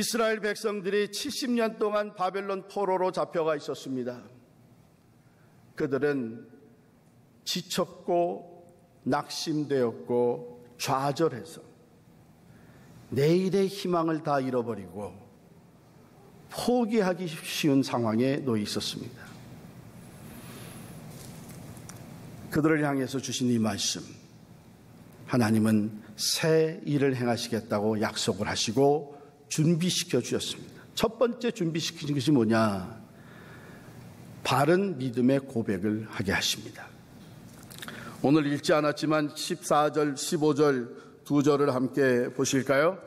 이스라엘 백성들이 70년 동안 바벨론 포로로 잡혀가 있었습니다. 그들은 지쳤고 낙심되었고 좌절해서 내일의 희망을 다 잃어버리고 포기하기 쉬운 상황에 놓여 있었습니다. 그들을 향해서 주신 이 말씀, 하나님은 새 일을 행하시겠다고 약속을 하시고 준비시켜 주셨습니다. 첫 번째 준비시키신 것이 뭐냐? 바른 믿음의 고백을 하게 하십니다. 오늘 읽지 않았지만 14절, 15절 두 절을 함께 보실까요?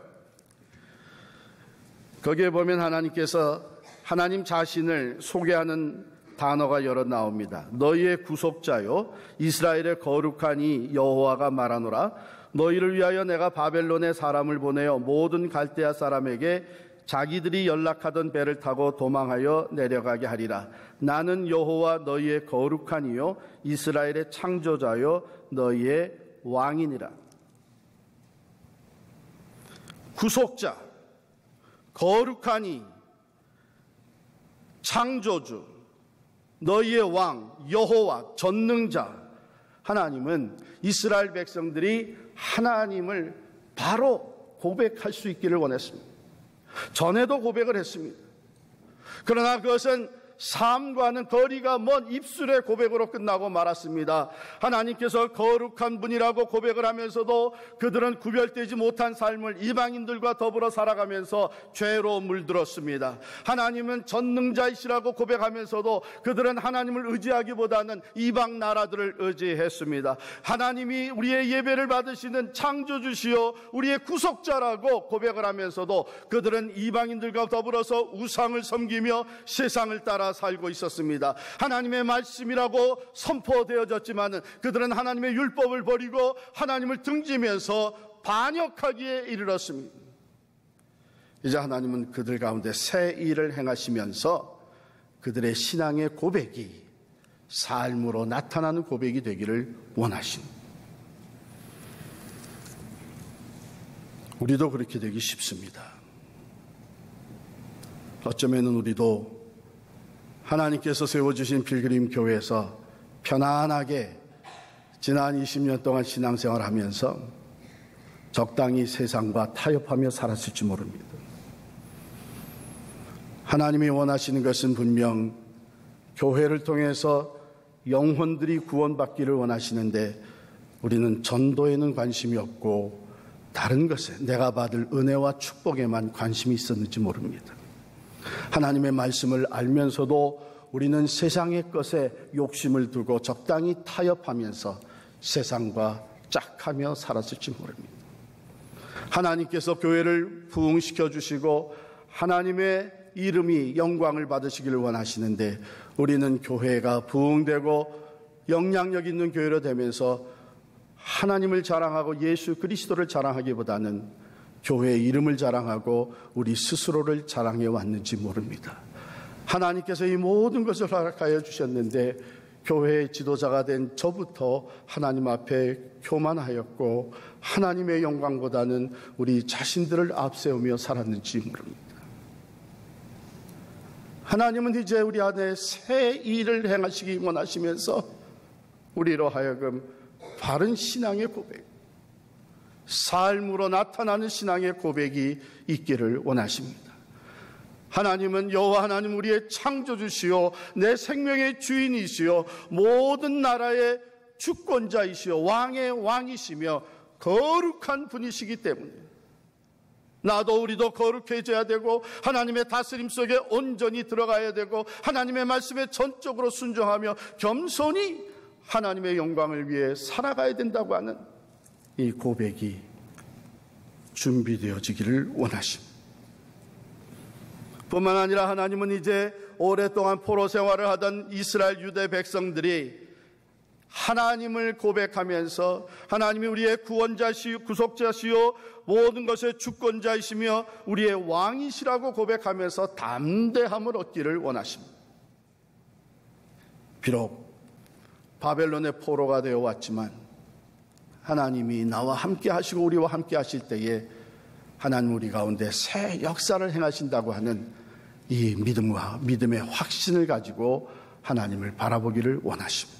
거기에 보면 하나님께서 하나님 자신을 소개하는 단어가 여러 나옵니다. 너희의 구속자요 이스라엘의 거룩하니 여호와가 말하노라. 너희를 위하여 내가 바벨론에 사람을 보내어 모든 갈대아 사람에게 자기들이 연락하던 배를 타고 도망하여 내려가게 하리라. 나는 여호와 너희의 거룩하니요 이스라엘의 창조자요 너희의 왕이니라. 구속자, 거룩하니, 창조주, 너희의 왕, 여호와, 전능자. 하나님은 이스라엘 백성들이 하나님을 바로 고백할 수 있기를 원했습니다. 전에도 고백을 했습니다. 그러나 그것은 삶과는 거리가 먼 입술의 고백으로 끝나고 말았습니다. 하나님께서 거룩한 분이라고 고백을 하면서도 그들은 구별되지 못한 삶을 이방인들과 더불어 살아가면서 죄로 물들었습니다. 하나님은 전능자이시라고 고백하면서도 그들은 하나님을 의지하기보다는 이방 나라들을 의지했습니다. 하나님이 우리의 예배를 받으시는 창조주시요 우리의 구속자라고 고백을 하면서도 그들은 이방인들과 더불어서 우상을 섬기며 세상을 따라 살고 있었습니다. 하나님의 말씀이라고 선포되어졌지만 그들은 하나님의 율법을 버리고 하나님을 등지면서 반역하기에 이르렀습니다. 이제 하나님은 그들 가운데 새 일을 행하시면서 그들의 신앙의 고백이 삶으로 나타나는 고백이 되기를 원하십니다. 우리도 그렇게 되기 쉽습니다. 어쩌면 우리도 하나님께서 세워주신 필그림 교회에서 편안하게 지난 20년 동안 신앙생활을 하면서 적당히 세상과 타협하며 살았을지 모릅니다. 하나님이 원하시는 것은 분명 교회를 통해서 영혼들이 구원받기를 원하시는데 우리는 전도에는 관심이 없고 다른 것에 내가 받을 은혜와 축복에만 관심이 있었는지 모릅니다. 하나님의 말씀을 알면서도 우리는 세상의 것에 욕심을 두고 적당히 타협하면서 세상과 짝하며 살았을지 모릅니다. 하나님께서 교회를 부흥시켜 주시고 하나님의 이름이 영광을 받으시기를 원하시는데 우리는 교회가 부흥되고 영향력 있는 교회로 되면서 하나님을 자랑하고 예수 그리스도를 자랑하기보다는 교회의 이름을 자랑하고 우리 스스로를 자랑해 왔는지 모릅니다. 하나님께서 이 모든 것을 허락하여 주셨는데 교회의 지도자가 된 저부터 하나님 앞에 교만하였고 하나님의 영광보다는 우리 자신들을 앞세우며 살았는지 모릅니다. 하나님은 이제 우리 안에 새 일을 행하시기 원하시면서 우리로 하여금 바른 신앙의 고백, 삶으로 나타나는 신앙의 고백이 있기를 원하십니다. 하나님은 여호와 하나님 우리의 창조주시요 내 생명의 주인이시요 모든 나라의 주권자이시요 왕의 왕이시며 거룩한 분이시기 때문에 나도 우리도 거룩해져야 되고 하나님의 다스림 속에 온전히 들어가야 되고 하나님의 말씀에 전적으로 순종하며 겸손히 하나님의 영광을 위해 살아가야 된다고 하는 이 고백이 준비되어지기를 원하십니다. 뿐만 아니라 하나님은 이제 오랫동안 포로 생활을 하던 이스라엘 유대 백성들이 하나님을 고백하면서 하나님이 우리의 구원자시요 구속자시요 모든 것의 주권자이시며 우리의 왕이시라고 고백하면서 담대함을 얻기를 원하십니다. 비록 바벨론의 포로가 되어 왔지만 하나님이 나와 함께 하시고 우리와 함께 하실 때에 하나님 우리 가운데 새 역사를 행하신다고 하는 이 믿음과 믿음의 확신을 가지고 하나님을 바라보기를 원하십니다.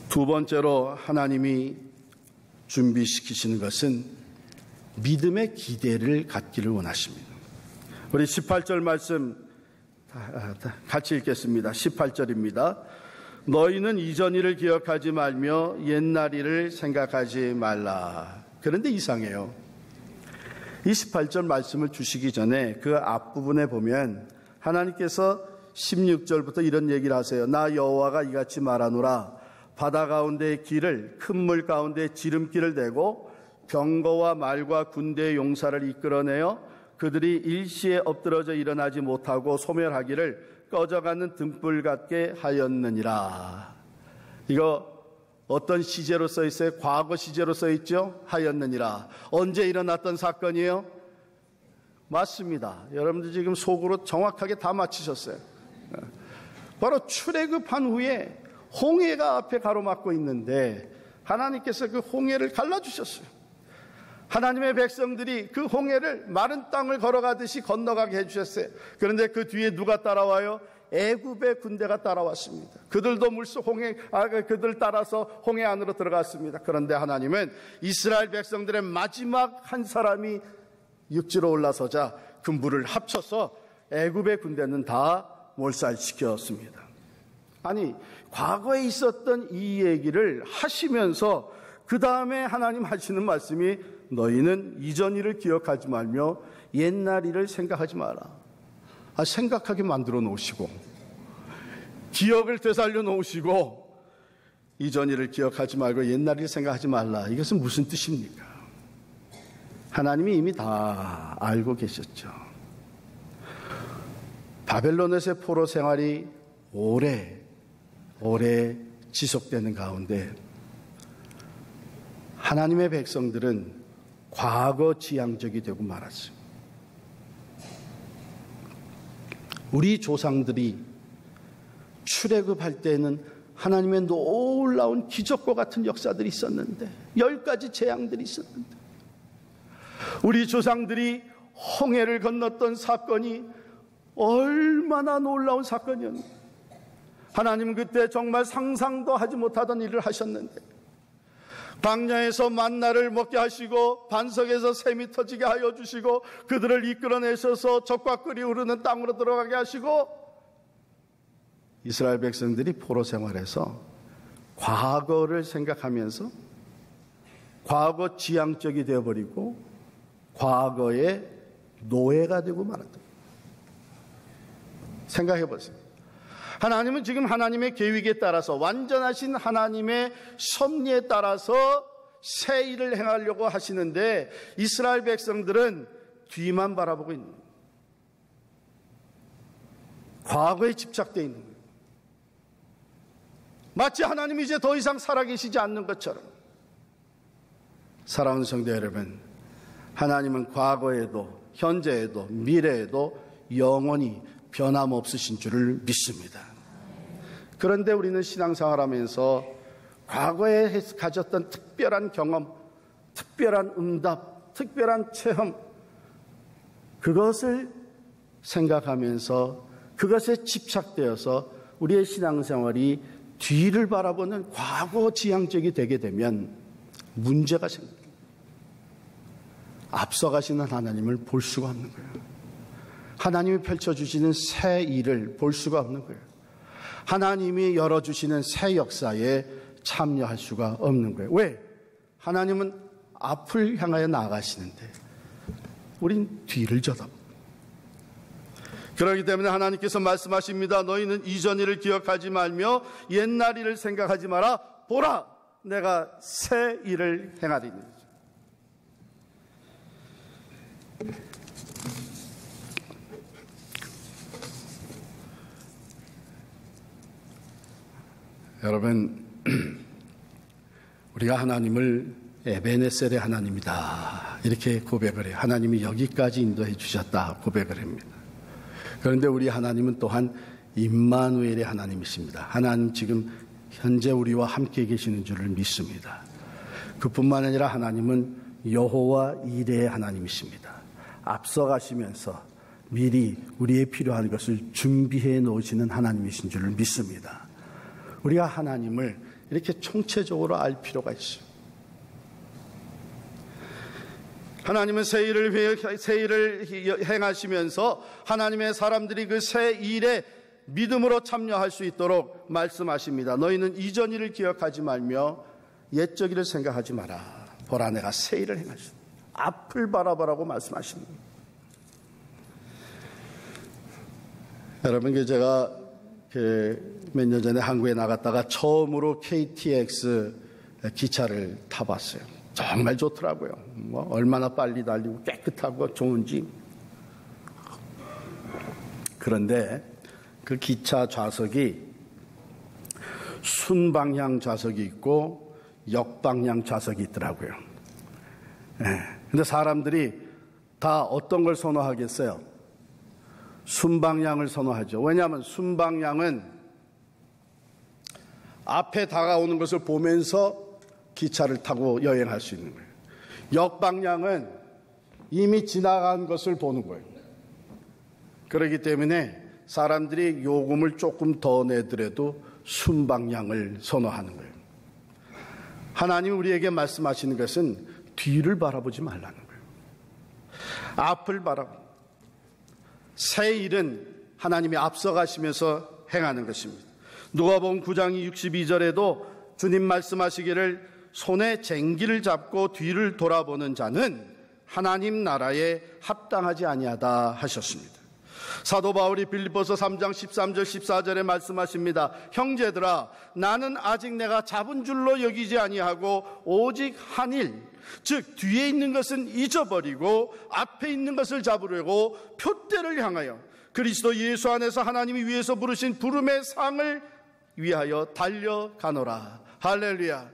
두 번째로 하나님이 준비시키시는 것은 믿음의 기대를 갖기를 원하십니다. 우리 18절 말씀 같이 읽겠습니다. 18절입니다. 너희는 이전 일을 기억하지 말며 옛날 일을 생각하지 말라. 그런데 이상해요. 28절 말씀을 주시기 전에 그 앞부분에 보면 하나님께서 16절부터 이런 얘기를 하세요. 나 여호와가 이같이 말하노라. 바다 가운데 길을 큰 물 가운데 지름길을 대고 병거와 말과 군대의 용사를 이끌어내어 그들이 일시에 엎드러져 일어나지 못하고 소멸하기를 꺼져가는 등불 같게 하였느니라. 이거 어떤 시제로 써 있어요? 과거 시제로 써 있죠? 하였느니라. 언제 일어났던 사건이에요? 맞습니다. 여러분들 지금 속으로 정확하게 다 맞히셨어요. 바로 출애굽한 후에 홍해가 앞에 가로막고 있는데 하나님께서 그 홍해를 갈라주셨어요. 하나님의 백성들이 그 홍해를 마른 땅을 걸어가듯이 건너가게 해주셨어요. 그런데 그 뒤에 누가 따라와요? 애굽의 군대가 따라왔습니다. 그들도 그들 따라서 홍해 안으로 들어갔습니다. 그런데 하나님은 이스라엘 백성들의 마지막 한 사람이 육지로 올라서자 그 물을 합쳐서 애굽의 군대는 다 몰살시켰습니다. 아니, 과거에 있었던 이 얘기를 하시면서 그 다음에 하나님 하시는 말씀이 너희는 이전 일을 기억하지 말며 옛날 일을 생각하지 마라. 생각하게 만들어 놓으시고 기억을 되살려 놓으시고 이전 일을 기억하지 말고 옛날 일을 생각하지 말라. 이것은 무슨 뜻입니까? 하나님이 이미 다 알고 계셨죠. 바벨론에서의 포로 생활이 오래 지속되는 가운데 하나님의 백성들은 과거 지향적이 되고 말았어요. 우리 조상들이 출애굽할 때는 하나님의 놀라운 기적과 같은 역사들이 있었는데 10가지 재앙들이 있었는데 우리 조상들이 홍해를 건넜던 사건이 얼마나 놀라운 사건이었는데 하나님은 그때 정말 상상도 하지 못하던 일을 하셨는데 광야에서 만나를 먹게 하시고 반석에서 샘이 터지게 하여 주시고 그들을 이끌어내셔서 적과 끓이 흐르는 땅으로 들어가게 하시고 이스라엘 백성들이 포로 생활에서 과거를 생각하면서 과거 지향적이 되어버리고 과거의 노예가 되고 말았다. 생각해 보세요. 하나님은 지금 하나님의 계획에 따라서 완전하신 하나님의 섭리에 따라서 새 일을 행하려고 하시는데 이스라엘 백성들은 뒤만 바라보고 있는 거예요. 과거에 집착되어 있는 거예요. 마치 하나님이 이제 더 이상 살아계시지 않는 것처럼. 사랑하는 성도 여러분, 하나님은 과거에도 현재에도 미래에도 영원히 변함없으신 줄을 믿습니다. 그런데 우리는 신앙생활하면서 과거에 가졌던 특별한 경험, 특별한 응답, 특별한 체험, 그것을 생각하면서 그것에 집착되어서 우리의 신앙생활이 뒤를 바라보는 과거 지향적이 되게 되면 문제가 생깁니다. 앞서가시는 하나님을 볼 수가 없는 거예요. 하나님이 펼쳐주시는 새 일을 볼 수가 없는 거예요. 하나님이 열어주시는 새 역사에 참여할 수가 없는 거예요. 왜? 하나님은 앞을 향하여 나아가시는데 우린 뒤를 쳐다봅니다. 그렇기 때문에 하나님께서 말씀하십니다. 너희는 이전 일을 기억하지 말며 옛날 일을 생각하지 마라. 보라, 내가 새 일을 행하리니. 여러분, 우리가 하나님을 에베네셀의 하나님이다 이렇게 고백을 해요. 하나님이 여기까지 인도해 주셨다 고백을 합니다. 그런데 우리 하나님은 또한 임마누엘의 하나님이십니다. 하나님 지금 현재 우리와 함께 계시는 줄을 믿습니다. 그뿐만 아니라 하나님은 여호와 이레의 하나님이십니다. 앞서가시면서 미리 우리의 필요한 것을 준비해 놓으시는 하나님이신 줄 믿습니다. 우리가 하나님을 이렇게 총체적으로 알 필요가 있어요. 하나님은 새 일을 행하시면서 하나님의 사람들이 그 새 일에 믿음으로 참여할 수 있도록 말씀하십니다. 너희는 이전 일을 기억하지 말며 옛적 일을 생각하지 마라. 보라, 내가 새 일을 행하시다. 앞을 바라보라고 말씀하십니다. 여러분, 제가 몇 년 전에 한국에 나갔다가 처음으로 KTX 기차를 타봤어요. 정말 좋더라고요. 얼마나 빨리 달리고 깨끗하고 좋은지. 그런데 그 기차 좌석이 순방향 좌석이 있고 역방향 좌석이 있더라고요. 근데 사람들이 다 어떤 걸 선호하겠어요? 순방향을 선호하죠. 왜냐하면 순방향은 앞에 다가오는 것을 보면서 기차를 타고 여행할 수 있는 거예요. 역방향은 이미 지나간 것을 보는 거예요. 그렇기 때문에 사람들이 요금을 조금 더 내더라도 순방향을 선호하는 거예요. 하나님이 우리에게 말씀하시는 것은 뒤를 바라보지 말라는 거예요. 앞을 바라보고 새 일은 하나님이 앞서가시면서 행하는 것입니다. 누가복음 9장 62절에도 주님 말씀하시기를 손에 쟁기를 잡고 뒤를 돌아보는 자는 하나님 나라에 합당하지 아니하다 하셨습니다. 사도 바울이 빌립보서 3장 13절 14절에 말씀하십니다. 형제들아, 나는 아직 내가 잡은 줄로 여기지 아니하고 오직 한 일, 즉 뒤에 있는 것은 잊어버리고 앞에 있는 것을 잡으려고 표대를 향하여 그리스도 예수 안에서 하나님이 위에서 부르신 부름의 상을 위하여 달려가노라. 할렐루야.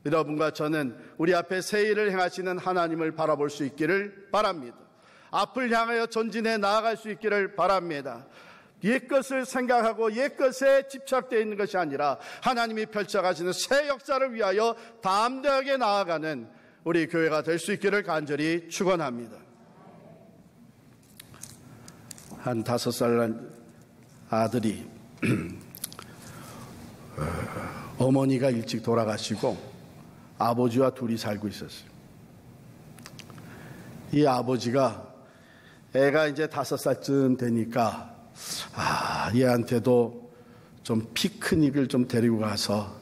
여러분과 저는 우리 앞에 새 일을 행하시는 하나님을 바라볼 수 있기를 바랍니다. 앞을 향하여 전진해 나아갈 수 있기를 바랍니다. 옛것을 생각하고 옛것에 집착되어 있는 것이 아니라 하나님이 펼쳐가시는 새 역사를 위하여 담대하게 나아가는 우리 교회가 될 수 있기를 간절히 축원합니다. 한 5살 아들이 어머니가 일찍 돌아가시고 아버지와 둘이 살고 있었어요. 이 아버지가 애가 이제 5살쯤 되니까 얘한테도 좀 피크닉을 좀 데리고 가서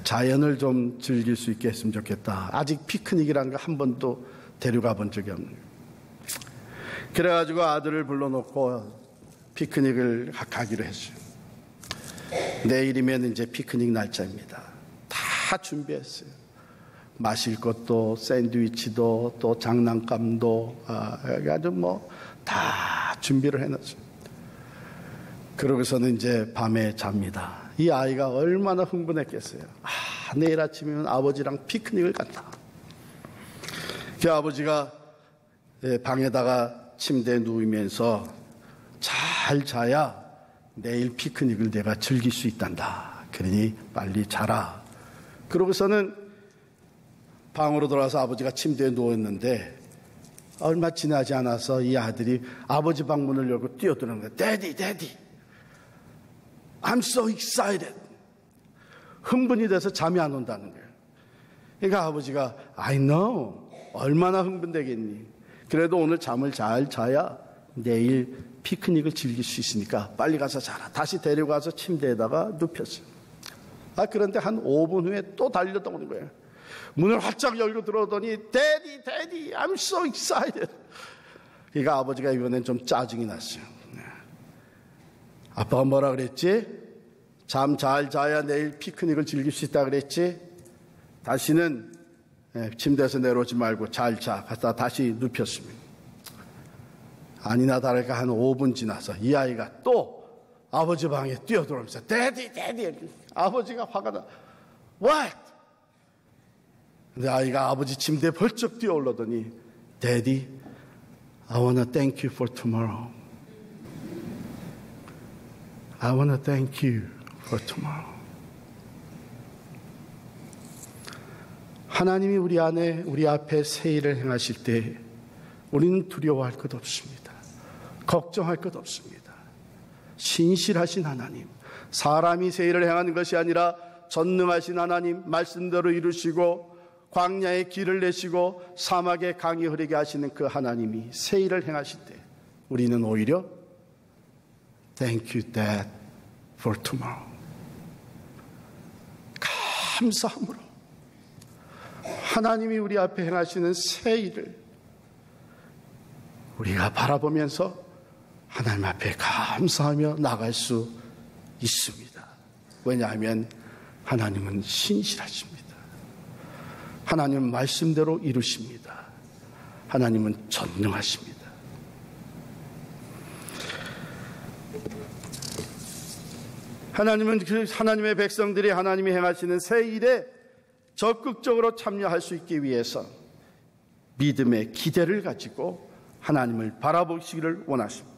자연을 좀 즐길 수 있게 했으면 좋겠다. 아직 피크닉이라는 거 한 번도 데려가 본 적이 없는 거예요. 그래가지고 아들을 불러놓고 피크닉을 가기로 했어요. 내일이면 이제 피크닉 날짜입니다. 다 준비했어요. 마실 것도 샌드위치도 또 장난감도 아주 다 준비를 해놨어요. 그러고서는 이제 밤에 잡니다. 이 아이가 얼마나 흥분했겠어요. 내일 아침이면 아버지랑 피크닉을 간다. 그 아버지가 방에다가 침대에 누우면서 잘 자야 내일 피크닉을 내가 즐길 수 있단다. 그러니 빨리 자라. 그러고서는 방으로 돌아와서 아버지가 침대에 누웠는데 얼마 지나지 않아서 이 아들이 아버지 방문을 열고 뛰어드는 거예요. Daddy, Daddy, I'm so excited. 흥분이 돼서 잠이 안 온다는 거예요. 그러니까 아버지가 I know. 얼마나 흥분되겠니. 그래도 오늘 잠을 잘 자야 내일 피크닉을 즐길 수 있으니까 빨리 가서 자라. 다시 데려가서 침대에다가 눕혔어요. 그런데 한 5분 후에 또 달려오는 거예요. 문을 활짝 열고 들어오더니 Daddy, Daddy, I'm so excited. 그러니까 아버지가 이번엔 좀 짜증이 났어요. 아빠가 뭐라 그랬지? 잠 잘 자야 내일 피크닉을 즐길 수 있다 그랬지? 다시는 침대에서 내려오지 말고 잘 자. 가서 다시 눕혔습니다. 아니나 다를까 한 5분 지나서 이 아이가 또 아버지 방에 뛰어들어오면서 Daddy, Daddy. 아버지가 화가 나. What? 근데 아이가 아버지 침대에 벌쩍 뛰어올라더니 Daddy, I want to thank you for tomorrow. I want to thank you for tomorrow. 하나님이 우리 안에, 우리 앞에 새 일을 행하실 때 우리는 두려워할 것 없습니다. 걱정할 것 없습니다. 신실하신 하나님, 사람이 새 일을 행하는 것이 아니라 전능하신 하나님, 말씀대로 이루시고 광야에 길을 내시고 사막에 강이 흐르게 하시는 그 하나님이 새 일을 행하실 때 우리는 오히려 Thank you, Dad, for tomorrow. 감사함으로 하나님이 우리 앞에 행하시는 새 일을 우리가 바라보면서 하나님 앞에 감사하며 나갈 수 있습니다. 왜냐하면 하나님은 신실하십니다. 하나님은 말씀대로 이루십니다. 하나님은 전능하십니다. 하나님은 하나님의 백성들이 하나님이 행하시는 새 일에 적극적으로 참여할 수 있기 위해서 믿음의 기대를 가지고 하나님을 바라보시기를 원하십니다.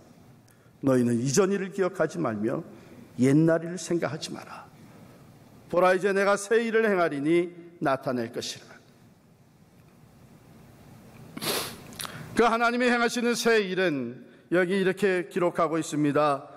너희는 이전 일을 기억하지 말며 옛날 일을 생각하지 마라. 보라, 이제 내가 새 일을 행하리니 나타낼 것이라. 그 하나님이 행하시는 새 일은 여기 이렇게 기록하고 있습니다.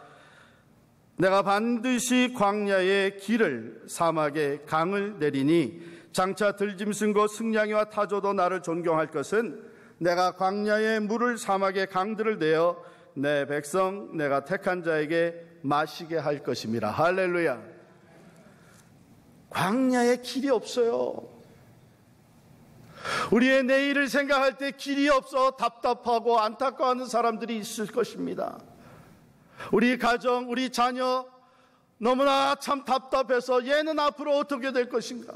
내가 반드시 광야의 길을 사막에 강을 내리니 장차 들짐승과 승냥이와 타조도 나를 존경할 것은 내가 광야의 물을 사막의 강들을 내어 내 백성 내가 택한 자에게 마시게 할 것임이라. 할렐루야. 광야에 길이 없어요. 우리의 내일을 생각할 때 길이 없어 답답하고 안타까워하는 사람들이 있을 것입니다. 우리 가정, 우리 자녀 너무나 참 답답해서 얘는 앞으로 어떻게 될 것인가.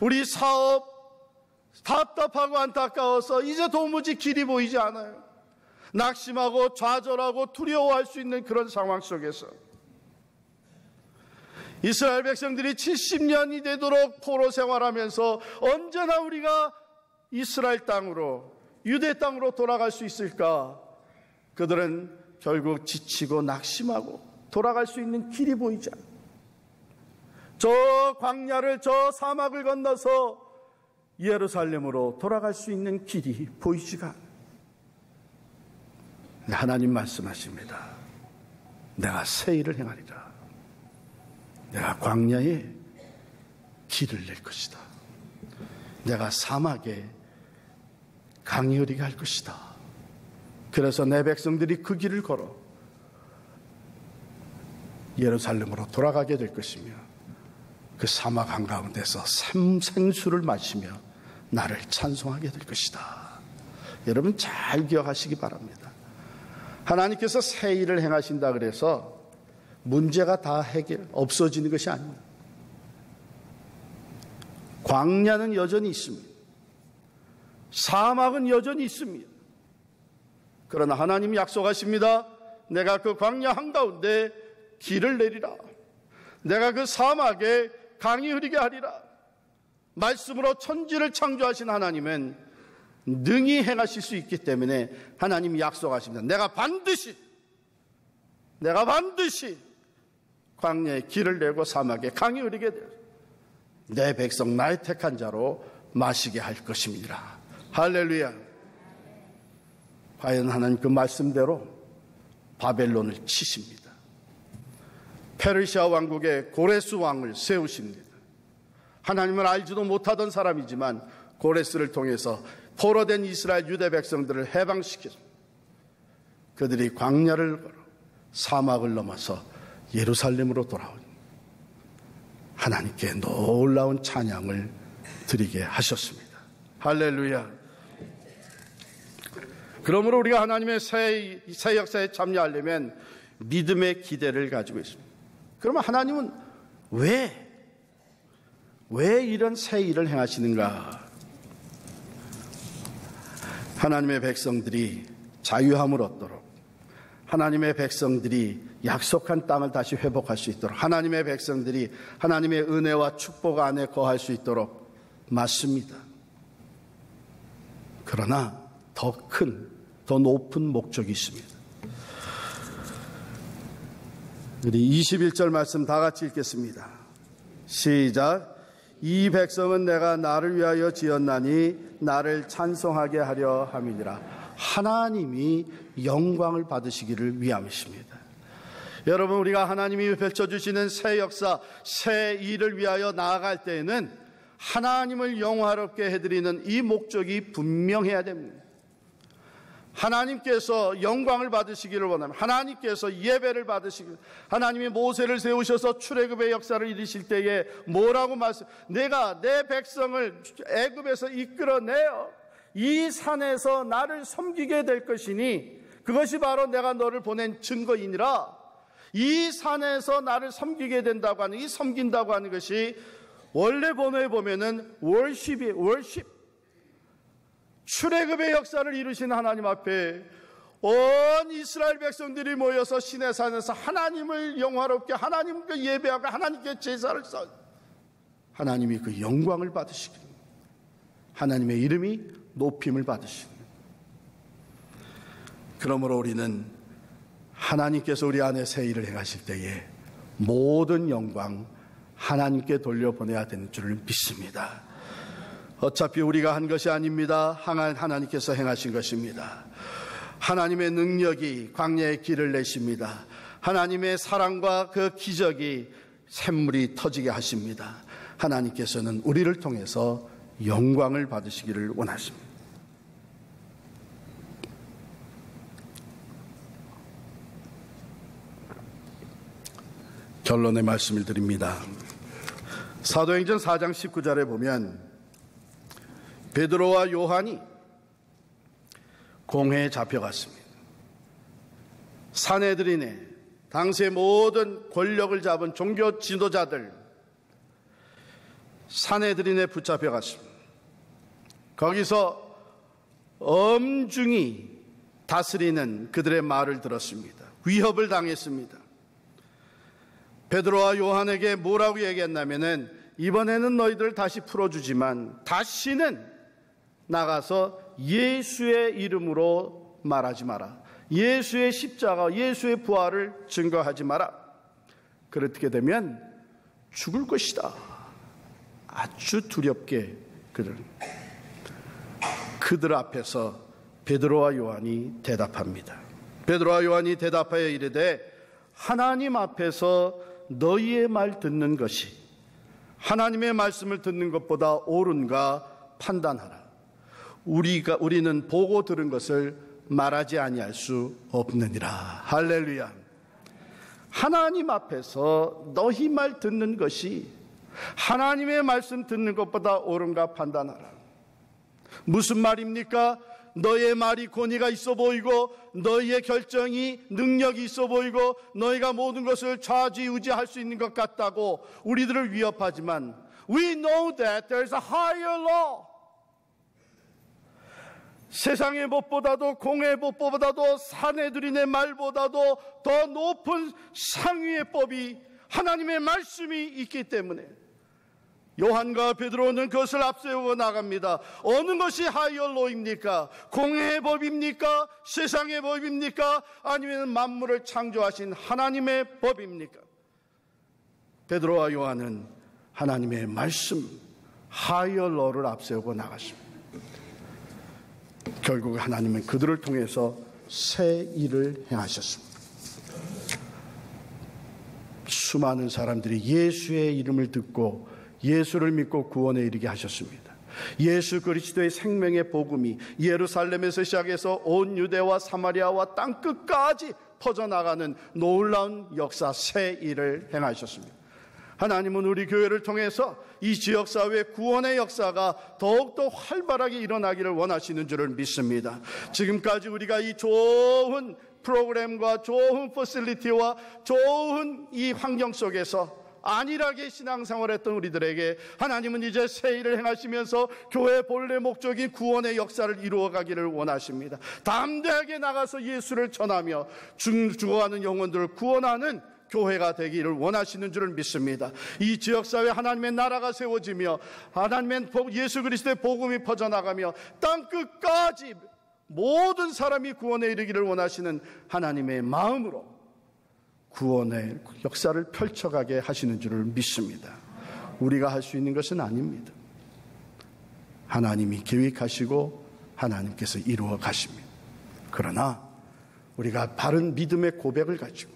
우리 사업 답답하고 안타까워서 이제 도무지 길이 보이지 않아요. 낙심하고 좌절하고 두려워할 수 있는 그런 상황 속에서 이스라엘 백성들이 70년이 되도록 포로 생활하면서 언제나 우리가 이스라엘 땅으로, 유대 땅으로 돌아갈 수 있을까? 그들은 결국 지치고 낙심하고 돌아갈 수 있는 길이 보이지 않아요. 저 광야를, 저 사막을 건너서 예루살렘으로 돌아갈 수 있는 길이 보이지가 않아요. 하나님 말씀하십니다. 내가 새 일을 행하리라. 내가 광야에 길을 낼 것이다. 내가 사막에 강이 흐르게 할 것이다. 그래서 내 백성들이 그 길을 걸어 예루살렘으로 돌아가게 될 것이며 그 사막 한가운데서 생수를 마시며 나를 찬송하게 될 것이다. 여러분 잘 기억하시기 바랍니다. 하나님께서 새 일을 행하신다 그래서 문제가 다 없어지는 것이 아닙니다. 광야는 여전히 있습니다. 사막은 여전히 있습니다. 그러나 하나님이 약속하십니다. 내가 그 광야 한가운데 길을 내리라. 내가 그 사막에 강이 흐르게 하리라. 말씀으로 천지를 창조하신 하나님은 능히 행하실 수 있기 때문에 하나님이 약속하십니다. 내가 반드시 광야에 길을 내고 사막에 강이 흐르게 되어 내 백성 나의 택한 자로 마시게 할 것입니다. 할렐루야. 과연 하나님 그 말씀대로 바벨론을 치십니다. 페르시아 왕국의 고레스 왕을 세우십니다. 하나님을 알지도 못하던 사람이지만 고레스를 통해서 포로된 이스라엘 유대 백성들을 해방시켰습니다. 그들이 광야를 걸어 사막을 넘어서 예루살렘으로 돌아온 하나님께 놀라운 찬양을 드리게 하셨습니다. 할렐루야. 그러므로 우리가 하나님의 새 역사에 참여하려면 믿음의 기대를 가지고 있습니다. 그러면 하나님은 왜 이런 새 일을 행하시는가? 하나님의 백성들이 자유함을 얻도록, 하나님의 백성들이 약속한 땅을 다시 회복할 수 있도록, 하나님의 백성들이 하나님의 은혜와 축복 안에 거할 수 있도록 맞습니다. 그러나 더 높은 목적이 있습니다. 우리 21절 말씀 다 같이 읽겠습니다. 시작. 이 백성은 내가 나를 위하여 지었나니 나를 찬송하게 하려 함이니라. 하나님이 영광을 받으시기를 위함이십니다. 여러분, 우리가 하나님이 펼쳐주시는 새 역사, 새 일을 위하여 나아갈 때에는 하나님을 영화롭게 해드리는 이 목적이 분명해야 됩니다. 하나님께서 영광을 받으시기를 원하면, 하나님께서 예배를 받으시기를, 하나님이 모세를 세우셔서 출애굽의 역사를 이루실 때에 뭐라고 내가 내 백성을 애굽에서 이끌어내어 이 산에서 나를 섬기게 될 것이니 그것이 바로 내가 너를 보낸 증거이니라. 이 산에서 나를 섬기게 된다고 하는, 이 섬긴다고 하는 것이 원래 번호에 보면은 월십이에요. 월십. 출애굽의 역사를 이루신 하나님 앞에 온 이스라엘 백성들이 모여서 시내산에서 하나님을 영화롭게, 하나님께 예배하고 하나님께 제사를 쌓아 하나님이 그 영광을 받으시기를, 하나님의 이름이 높임을 받으시기를. 그러므로 우리는 하나님께서 우리 안에 새 일을 행하실 때에 모든 영광 하나님께 돌려보내야 되는 줄을 믿습니다. 어차피 우리가 한 것이 아닙니다. 하나님께서 행하신 것입니다. 하나님의 능력이 광야에 길을 내십니다. 하나님의 사랑과 그 기적이 샘물이 터지게 하십니다. 하나님께서는 우리를 통해서 영광을 받으시기를 원하십니다. 결론의 말씀을 드립니다. 사도행전 4장 19절에 보면 베드로와 요한이 공회에 잡혀갔습니다. 산헤드린에 당시의 모든 권력을 잡은 종교 지도자들 산헤드린에 붙잡혀갔습니다. 거기서 엄중히 다스리는 그들의 말을 들었습니다. 위협을 당했습니다. 베드로와 요한에게 뭐라고 얘기했냐면은 이번에는 너희들 다시 풀어주지만 다시는 나가서 예수의 이름으로 말하지 마라. 예수의 십자가, 예수의 부활을 증거하지 마라. 그렇게 되면 죽을 것이다. 아주 두렵게 그들 앞에서 베드로와 요한이 대답합니다. 베드로와 요한이 대답하여 이르되 하나님 앞에서 너희의 말 듣는 것이 하나님의 말씀을 듣는 것보다 옳은가 판단하라. 우리는 보고 들은 것을 말하지 아니할 수 없느니라. 할렐루야. 하나님 앞에서 너희 말 듣는 것이 하나님의 말씀 듣는 것보다 옳은가 판단하라. 무슨 말입니까? 너의 말이 권위가 있어 보이고 너희의 결정이 능력이 있어 보이고 너희가 모든 것을 좌지우지할 수 있는 것 같다고 우리들을 위협하지만 We know that there is a higher law. 세상의 법보다도 공의 법보다도 산헤드린의 말보다도 더 높은 상위의 법이 하나님의 말씀이 있기 때문에 요한과 베드로는 그것을 앞세우고 나갑니다. 어느 것이 하이얼로입니까? 공의 법입니까? 세상의 법입니까? 아니면 만물을 창조하신 하나님의 법입니까? 베드로와 요한은 하나님의 말씀 하이얼로를 앞세우고 나갔습니다. 결국 하나님은 그들을 통해서 새 일을 행하셨습니다. 수많은 사람들이 예수의 이름을 듣고 예수를 믿고 구원에 이르게 하셨습니다. 예수 그리스도의 생명의 복음이 예루살렘에서 시작해서 온 유대와 사마리아와 땅끝까지 퍼져나가는 놀라운 역사 새 일을 행하셨습니다. 하나님은 우리 교회를 통해서 이 지역사회 구원의 역사가 더욱더 활발하게 일어나기를 원하시는 줄을 믿습니다. 지금까지 우리가 이 좋은 프로그램과 좋은 퍼실리티와 좋은 이 환경 속에서 안일하게 신앙생활했던 우리들에게 하나님은 이제 새 일을 행하시면서 교회의 본래 목적인 구원의 역사를 이루어가기를 원하십니다. 담대하게 나가서 예수를 전하며 죽어가는 영혼들을 구원하는 교회가 되기를 원하시는 줄을 믿습니다. 이 지역사회 하나님의 나라가 세워지며 하나님의 예수 그리스도의 복음이 퍼져나가며 땅끝까지 모든 사람이 구원에 이르기를 원하시는 하나님의 마음으로 구원의 역사를 펼쳐가게 하시는 줄을 믿습니다. 우리가 할 수 있는 것은 아닙니다. 하나님이 계획하시고 하나님께서 이루어 가십니다. 그러나 우리가 바른 믿음의 고백을 가지고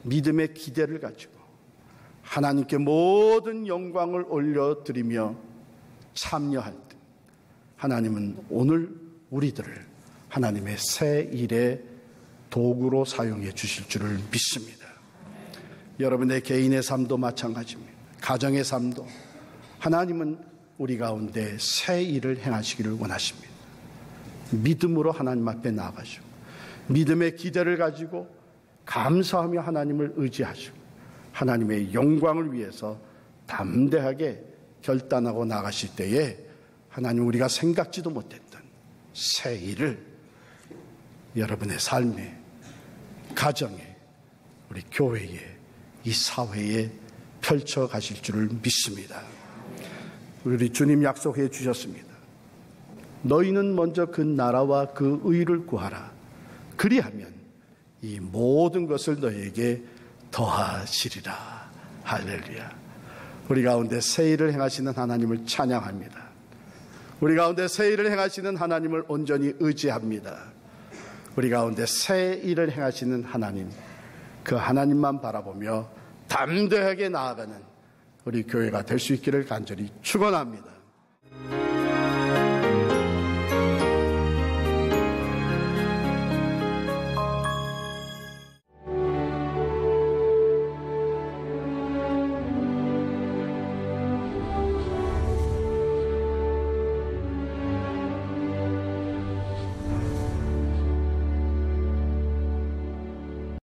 믿음의 기대를 가지고 하나님께 모든 영광을 올려드리며 참여할 때 하나님은 오늘 우리들을 하나님의 새 일의 도구로 사용해 주실 줄을 믿습니다. 여러분의 개인의 삶도 마찬가지입니다. 가정의 삶도 하나님은 우리 가운데 새 일을 행하시기를 원하십니다. 믿음으로 하나님 앞에 나아가시고 믿음의 기대를 가지고 감사하며 하나님을 의지하시고 하나님의 영광을 위해서 담대하게 결단하고 나가실 때에 하나님 우리가 생각지도 못했던 새 일을 여러분의 삶에, 가정에, 우리 교회에, 이 사회에 펼쳐 가실 줄을 믿습니다. 우리 주님 약속해 주셨습니다. 너희는 먼저 그 나라와 그 의를 구하라. 그리하면 이 모든 것을 너희에게 더하시리라. 할렐루야. 우리 가운데 새 일을 행하시는 하나님을 찬양합니다. 우리 가운데 새 일을 행하시는 하나님을 온전히 의지합니다. 우리 가운데 새 일을 행하시는 하나님, 그 하나님만 바라보며 담대하게 나아가는 우리 교회가 될 수 있기를 간절히 축원합니다.